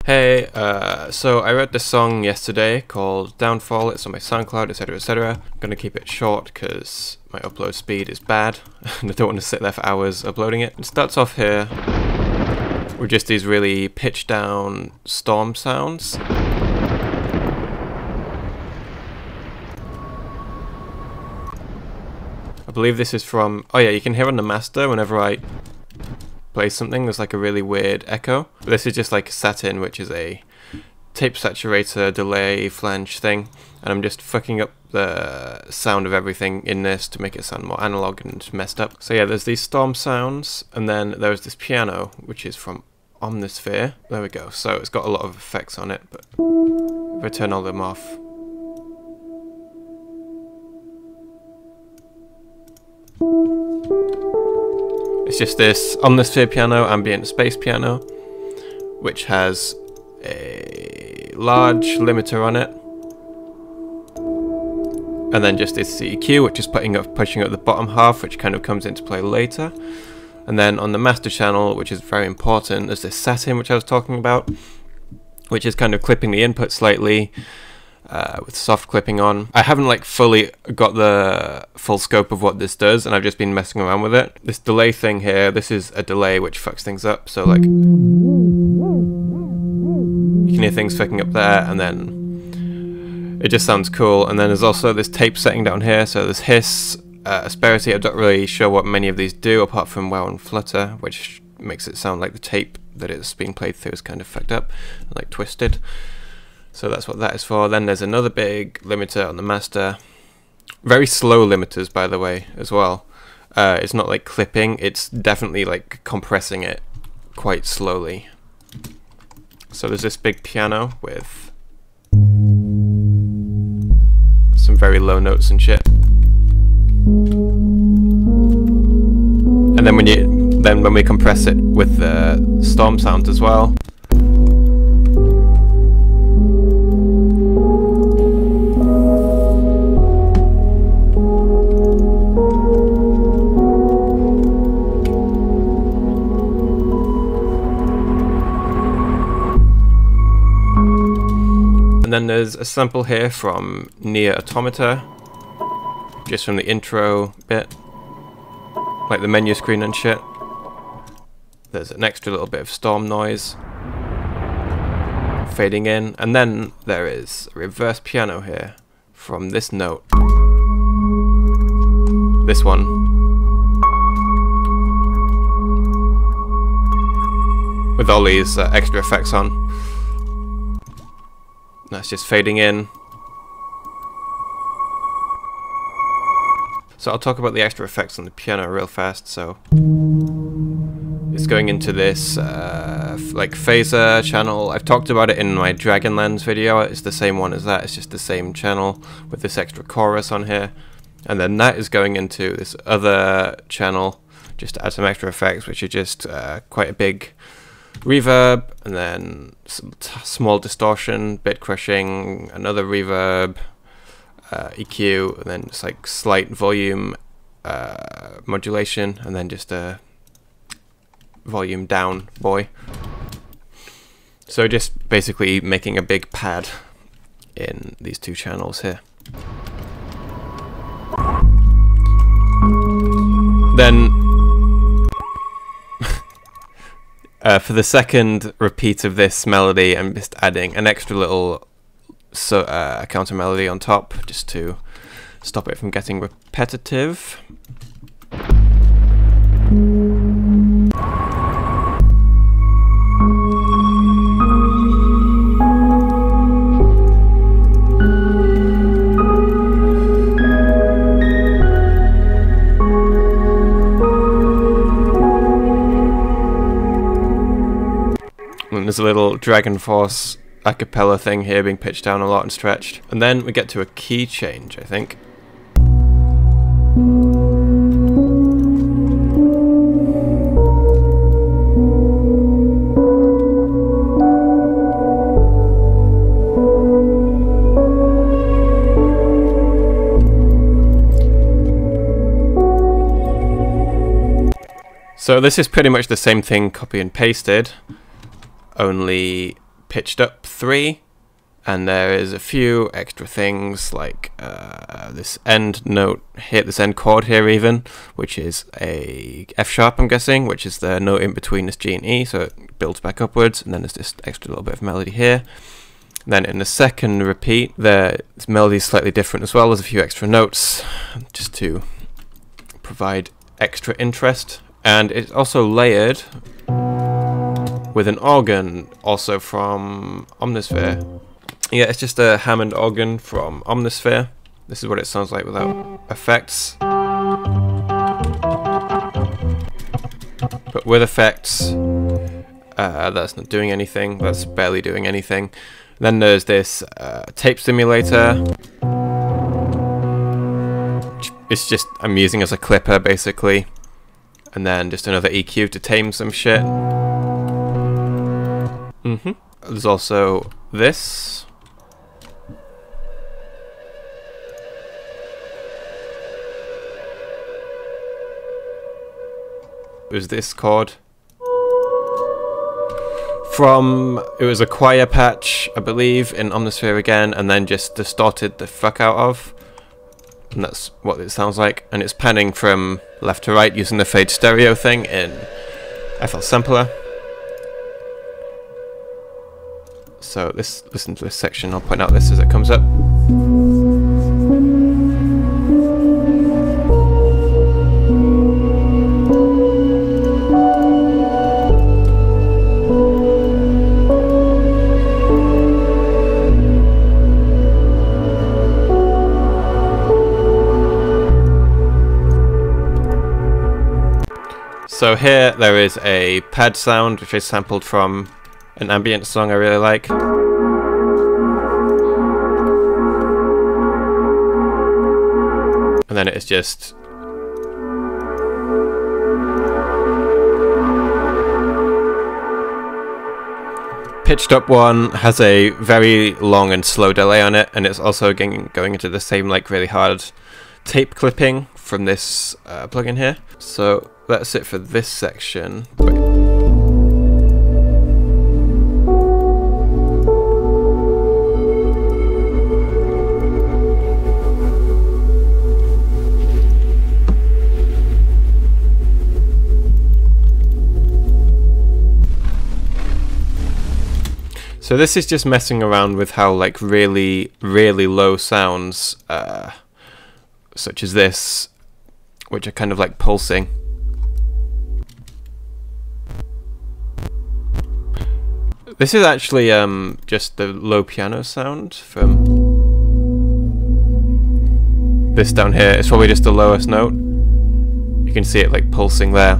Hey, so I wrote this song yesterday called Downfall. It's on my SoundCloud, etc, etc. I'm gonna keep it short because my upload speed is bad and I don't want to sit there for hours uploading it. It starts off here with just these really pitched down storm sounds. I believe this is from, oh yeah, you can hear on the master whenever I play something, there's like a really weird echo. But this is just like satin, which is a tape saturator delay flange thing, and I'm just fucking up the sound of everything in this to make it sound more analog and messed up. So yeah, there's these storm sounds, and then there's this piano, which is from Omnisphere. There we go. So it's got a lot of effects on it, but if I turn all them off, it's just this Omnisphere piano, ambient space piano, which has a large limiter on it, and then just this EQ, which is pushing up the bottom half, which kind of comes into play later. And then on the master channel, which is very important, there's this satin, which I was talking about, which is kind of clipping the input slightly, with soft clipping on. I haven't like fully got the full scope of what this does, and I've just been messing around with it. This delay thing here, this is a delay which fucks things up, so like you can hear things fucking up there, and then it just sounds cool. And then there's also this tape setting down here, so there's hiss, asperity. I'm not really sure what many of these do apart from wow and flutter, which makes it sound like the tape that it's being played through is kind of fucked up, like twisted. So that's what that is for. Then there's another big limiter on the master. Very slow limiters, by the way, as well. It's not like clipping, it's definitely like compressing it quite slowly. So there's this big piano with some very low notes and shit. And then when we compress it with the storm sounds as well, and then there's a sample here from Nier Automata, just from the intro bit, like the menu screen and shit. There's an extra little bit of storm noise fading in, and then there is a reverse piano here from this note. This one. With all these extra effects on. That's just fading in. So I'll talk about the extra effects on the piano real fast. So it's going into this like phaser channel. I've talked about it in my Dragonlance video. It's the same one as that. It's just the same channel with this extra chorus on here. And then that is going into this other channel just to add some extra effects, which are just quite a big reverb, and then some small distortion, bit crushing, another reverb, EQ, and then just like slight volume modulation, and then just a volume down boy. So just basically making a big pad in these two channels here. Then for the second repeat of this melody, I'm just adding an extra little counter melody on top, just to stop it from getting repetitive. And there's a little Dragon Force a cappella thing here being pitched down a lot and stretched. And then we get to a key change, I think. So this is pretty much the same thing copy and pasted, only pitched up 3, and there is a few extra things like this end note here, this end chord here even, which is a F sharp, I'm guessing, which is the note in between this G and E, so it builds back upwards, and then there's this extra little bit of melody here. And then in the second repeat, this melody is slightly different as well. There's a few extra notes just to provide extra interest, and it's also layered with an organ also from Omnisphere. Yeah, it's just a Hammond organ from Omnisphere. This is what it sounds like without effects. But with effects, that's not doing anything. That's barely doing anything. Then there's this tape simulator. It's just, I'm using as a clipper basically. And then just another EQ to tame some shit. There's also this. Was this chord from, it was a choir patch, I believe, in Omnisphere again, and then just distorted the fuck out of, and that's what it sounds like. And it's panning from left to right using the fade stereo thing in FL Sampler. So listen to this section, I'll point out this as it comes up. So here there is a pad sound which is sampled from an ambient song I really like. And then it is just pitched up one, has a very long and slow delay on it, and it's also going into the same like really hard tape clipping from this plugin here. So that's it for this section. So this is just messing around with how like really low sounds, such as this, which are kind of like pulsing. This is actually just the low piano sound from this down here. It's probably just the lowest note. You can see it like pulsing there.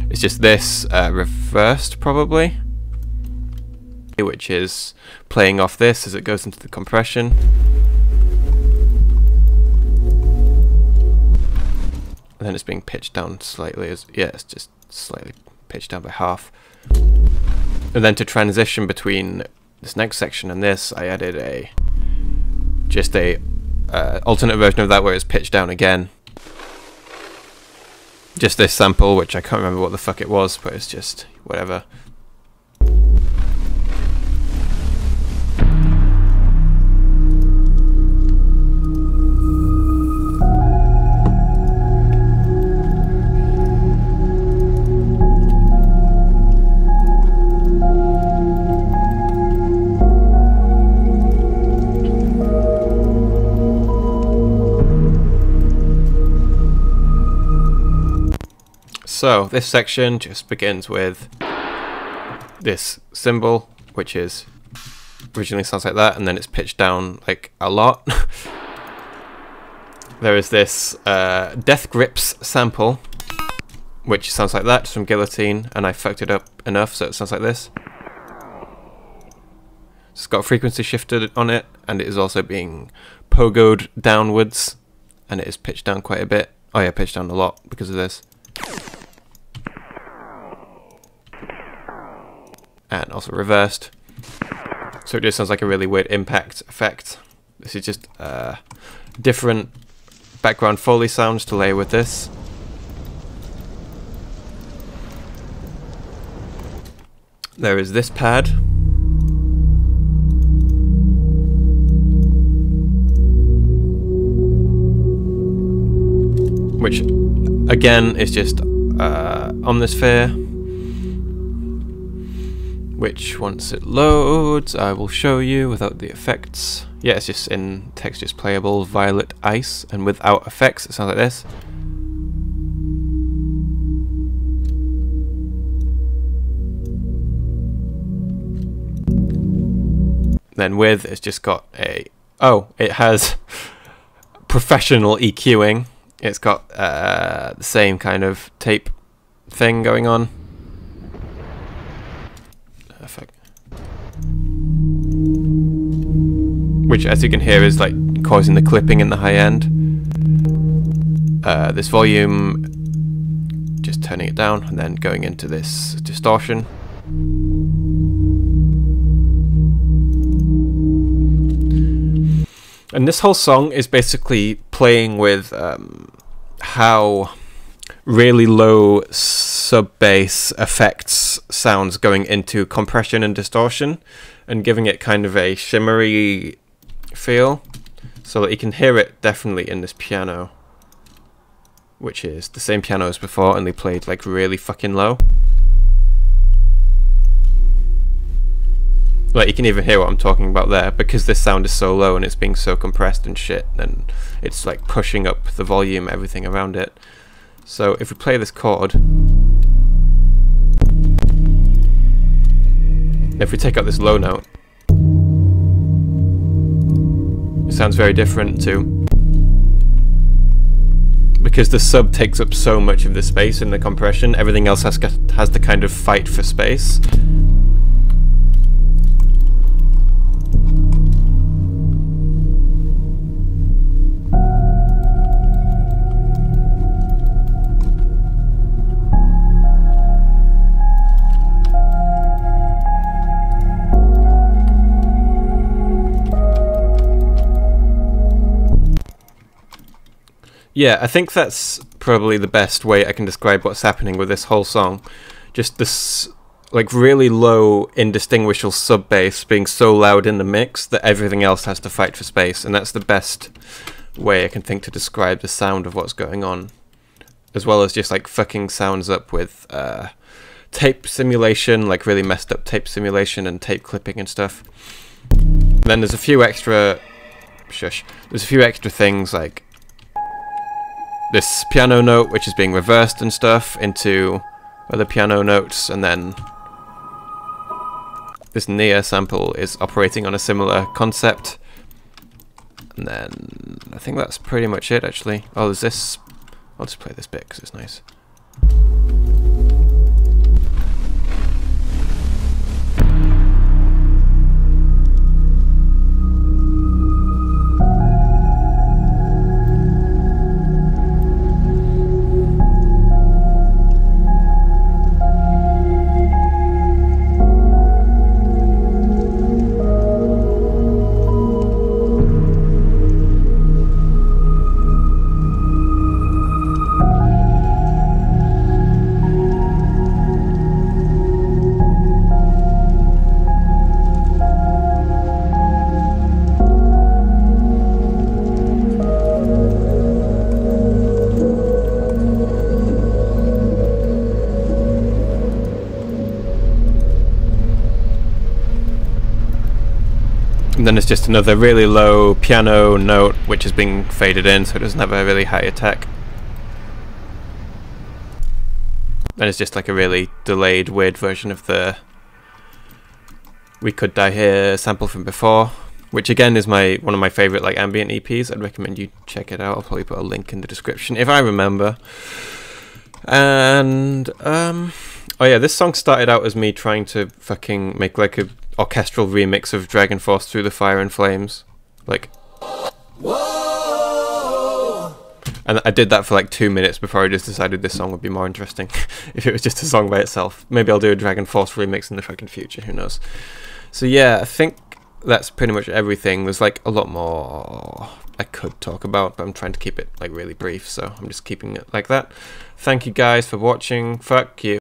It's just this reversed probably, which is playing off this as it goes into the compression. And then it's being pitched down slightly. Yeah, it's just slightly pitched down by half. And then to transition between this next section and this, I added just a alternate version of that where it's pitched down again. Just this sample, which I can't remember what the fuck it was, but it's just whatever. So this section just begins with this cymbal, which is originally sounds like that, and then it's pitched down like a lot. There is this Death Grips sample, which sounds like that, just from Guillotine, and I fucked it up enough so it sounds like this. It's got frequency shifted on it, and it is also being pogoed downwards, and it is pitched down quite a bit. Oh yeah, pitched down a lot because of this. And also reversed, so it just sounds like a really weird impact effect. This is just different background Foley sounds to layer with this. there is this pad. Which, again, is just Omnisphere. Which, once it loads, I will show you without the effects. Yeah, it's just in textures playable, violet ice, and without effects, it sounds like this. Then with, it's just got a... Oh, it has professional EQing. It's got the same kind of tape thing going on. Perfect. Which, as you can hear, is like causing the clipping in the high end. This volume, just turning it down and then going into this distortion. And this whole song is basically playing with how really low sub-bass effects sounds going into compression and distortion and giving it kind of a shimmery feel so that you can hear it definitely in this piano, which is the same piano as before, and they played like really fucking low. Like, you can even hear what I'm talking about there, because this sound is so low and it's being so compressed and shit, and it's like pushing up the volume, everything around it. So if we play this chord, if we take out this low note, it sounds very different too, because the sub takes up so much of the space in the compression. Everything else has to kind of fight for space. Yeah, I think that's probably the best way I can describe what's happening with this whole song. Just this like really low, indistinguishable sub bass being so loud in the mix that everything else has to fight for space, and that's the best way I can think to describe the sound of what's going on. As well as just like fucking sounds up with tape simulation, like really messed up tape simulation and tape clipping and stuff. And then there's a few extra... There's a few extra things like this piano note, which is being reversed and stuff into other piano notes, and then this Nia sample is operating on a similar concept. And then I think that's pretty much it, actually. Oh, there's this. I'll just play this bit because it's nice. And then it's just another really low piano note which is being faded in, so it doesn't have a really high attack. And it's just like a really delayed, weird version of the We Could Die Here sample from before, which again is one of my favourite like ambient EPs. I'd recommend you check it out. I'll probably put a link in the description if I remember. And oh yeah, this song started out as me trying to fucking make like a orchestral remix of Dragon Force Through the Fire and Flames, like, whoa! And I did that for like 2 minutes before I just decided this song would be more interesting if it was just a song by itself. Maybe I'll do a Dragon Force remix in the fucking future, who knows. So yeah, I think that's pretty much everything. There's like a lot more I could talk about, but I'm trying to keep it like really brief, so I'm just keeping it like that. Thank you guys for watching. Fuck you.